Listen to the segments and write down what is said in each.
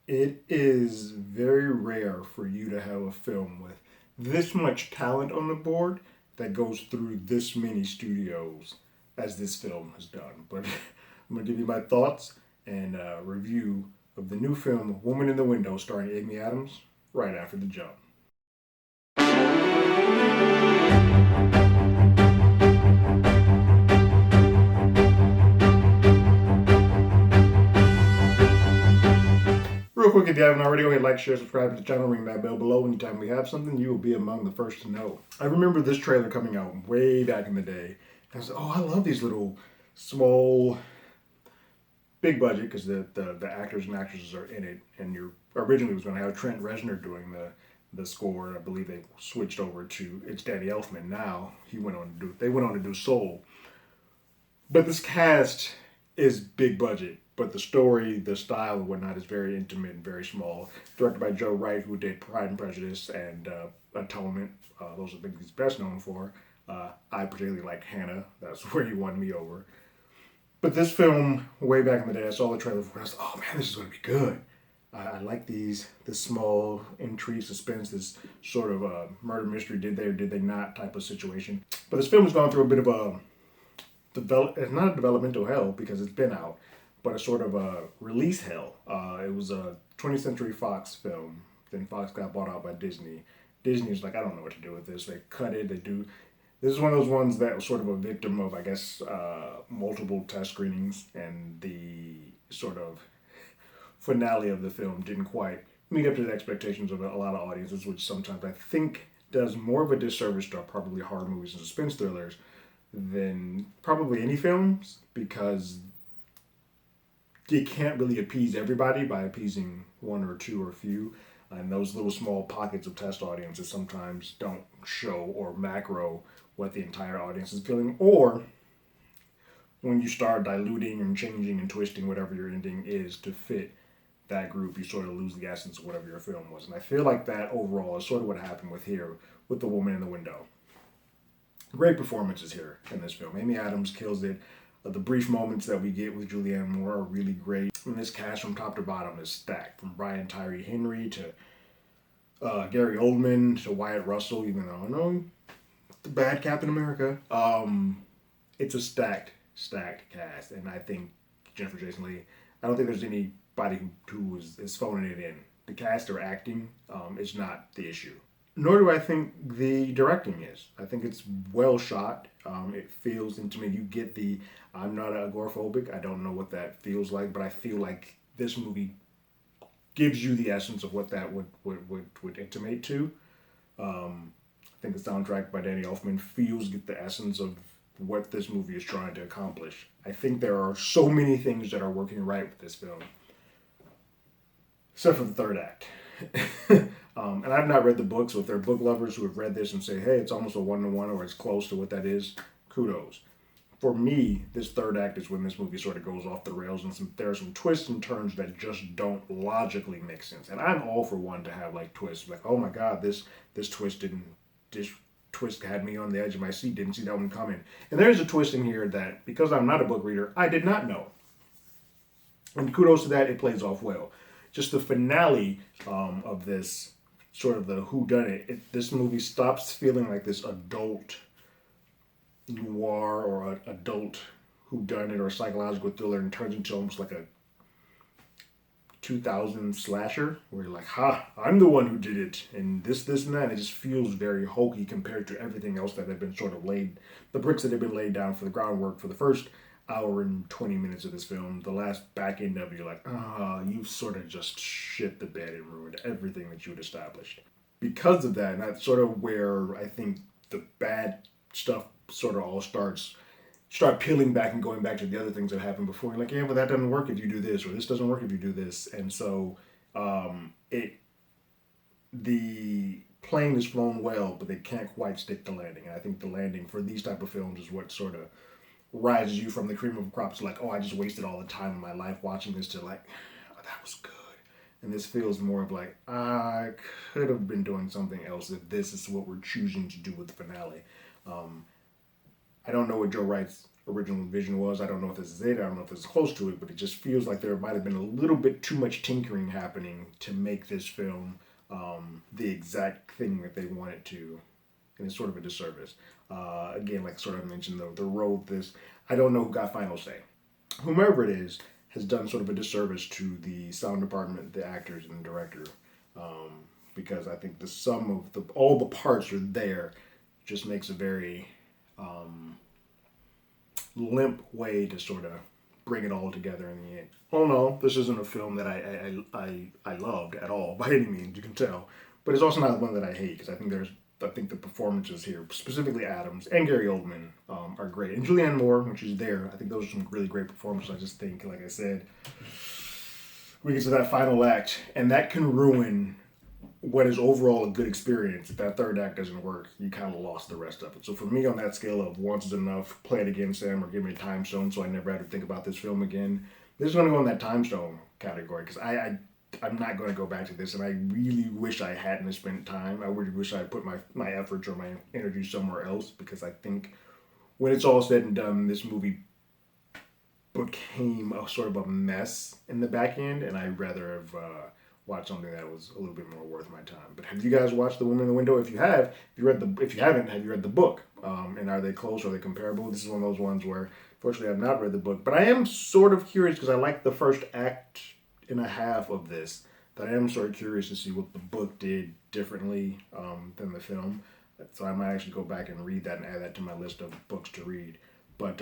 It is very rare for you to have a film with this much talent on the board that goes through this many studios as this film has done. But I'm going to give you my thoughts and review of the new film Woman in the Window starring Amy Adams right after the jump. Real quick, if you haven't already, go ahead, like, share, subscribe to the channel, ring that bell below. Anytime we have something, you will be among the first to know. I remember this trailer coming out way back in the day. I was like, oh, I love these little small, big budget because the actors and actresses are in it. And you originally was going to have Trent Reznor doing the score. I believe they switched over to it's Danny Elfman now. They went on to do Soul. But this cast is big budget, but the story, the style, and whatnot is very intimate and very small. Directed by Joe Wright, who did Pride and Prejudice and Atonement. Those are the things he's best known for. I particularly like Hanna. That's where he won me over. But this film, way back in the day, I saw the trailer for it. I was like, oh man, this is going to be good. I like this small intrigue, suspense, this sort of murder mystery. Did they or did they not type of situation. But this film has gone through a bit of it's not a developmental hell because it's been out, but a sort of a release hell. It was a 20th Century Fox film. Then Fox got bought out by Disney. Disney was like, I don't know what to do with this. They cut it. They do. This is one of those ones that was sort of a victim of, I guess, multiple test screenings, and the sort of finale of the film didn't quite meet up to the expectations of a lot of audiences, which sometimes I think does more of a disservice to probably horror movies and suspense thrillers than probably any films because you can't really appease everybody by appeasing one or two or few. And those little small pockets of test audiences sometimes don't show or macro what the entire audience is feeling. Or when you start diluting and changing and twisting whatever your ending is to fit that group, you sort of lose the essence of whatever your film was. And I feel like that overall is sort of what happened with here with The Woman in the Window. Great performances here in this film. Amy Adams kills it. The brief moments that we get with Julianne Moore are really great. And this cast from top to bottom is stacked. From Brian Tyree Henry to Gary Oldman to Wyatt Russell, even though I know the bad Captain America. It's a stacked cast. And I think Jennifer Jason Leigh, I don't think there's anybody who is phoning it in. The cast or acting is not the issue. Nor do I think the directing is. I think it's well shot. It feels intimate. You get I'm not agoraphobic. I don't know what that feels like, but I feel like this movie gives you the essence of what that would intimate to. I think the soundtrack by Danny Elfman get the essence of what this movie is trying to accomplish. I think there are so many things that are working right with this film, except for the third act. And I've not read the book, so if there are book lovers who have read this and say, hey, it's almost a one-to-one or it's close to what that is, kudos. For me, this third act is when this movie sort of goes off the rails and there are some twists and turns that just don't logically make sense. And I'm all for one to have like twists. Like, oh my God, this twist had me on the edge of my seat, didn't see that one coming. And there's a twist in here that, because I'm not a book reader, I did not know. And kudos to that, it plays off well. Just the finale of this sort of the whodunit. This movie stops feeling like this adult noir or an adult whodunit or psychological thriller and turns into almost like a 2000 slasher where you're like, I'm the one who did it, and this, and that. It just feels very hokey compared to everything else that had been sort of the bricks that had been laid down for the groundwork for the first hour and 20 minutes of this film. The last back end of it, you're like, you've sort of just shit the bed and ruined everything that you'd established. Because of that, and that's sort of where I think the bad stuff sort of all start peeling back and going back to the other things that happened before. You're like, yeah, but that doesn't work if you do this, or this doesn't work if you do this. And so the plane is flown well, but they can't quite stick the landing. And I think the landing for these type of films is what sort of rises you from the cream of the crop to like, oh, I just wasted all the time in my life watching this, to like, oh, that was good. And this feels more of like, I could have been doing something else if this is what we're choosing to do with the finale. I don't know what Joe Wright's original vision was. I don't know if this is it. I don't know if this is close to it, but it just feels like there might have been a little bit too much tinkering happening to make this film the exact thing that they wanted to, and it's sort of a disservice. Again, like sort of mentioned, the road this, I don't know who got final say. Whomever it is has done sort of a disservice to the sound department, the actors, and the director, because I think the sum of all the parts are there, just makes a very limp way to sort of bring it all together in the end. Oh no, this isn't a film that I loved at all by any means. You can tell, but it's also not one that I hate because I think the performances here, specifically Adams and Gary Oldman, are great, and Julianne Moore when she's there. I think those are some really great performances. I just think, like I said, we get to that final act, and that can ruin what is overall a good experience. If that third act doesn't work, you kind of lost the rest of it. So for me, on that scale of once is enough, play it again, Sam, or give me a time stone so I never have to think about this film again. This is going to go in that time stone category because I'm not going to go back to this, and I really wish I hadn't spent time. I really wish I had put my efforts or my energy somewhere else because I think when it's all said and done, this movie became a sort of a mess in the back end, and I'd rather have watched something that was a little bit more worth my time. But have you guys watched The Woman in the Window? If you have, if you haven't, have you read the book? And are they close? Are they comparable? This is one of those ones where, fortunately, I've not read the book, but I am sort of curious because I like the first act and a half of this. That I am sort of curious to see what the book did differently than the film. So I might actually go back and read that and add that to my list of books to read. But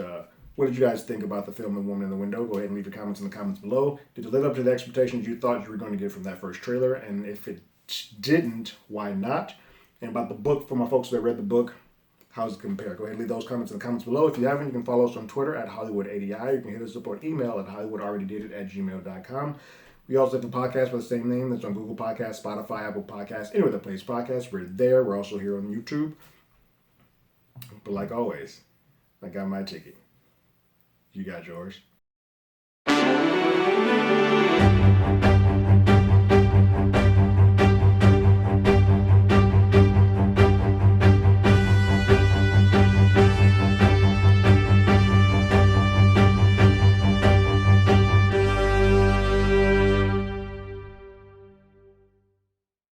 what did you guys think about the film The Woman in the Window? Go ahead and leave your comments in the comments below. Did it live up to the expectations you thought you were going to get from that first trailer? And if it didn't, why not? And about the book, for my folks that read the book, how's it compare? Go ahead and leave those comments in the comments below. If you haven't, you can follow us on Twitter at HollywoodADI. You can hit us up on email at HollywoodAlreadyDidIt@gmail.com. We also have a podcast by the same name that's on Google Podcasts, Spotify, Apple Podcasts, any other place podcasts. We're there. We're also here on YouTube. But like always, I got my ticket. You got yours.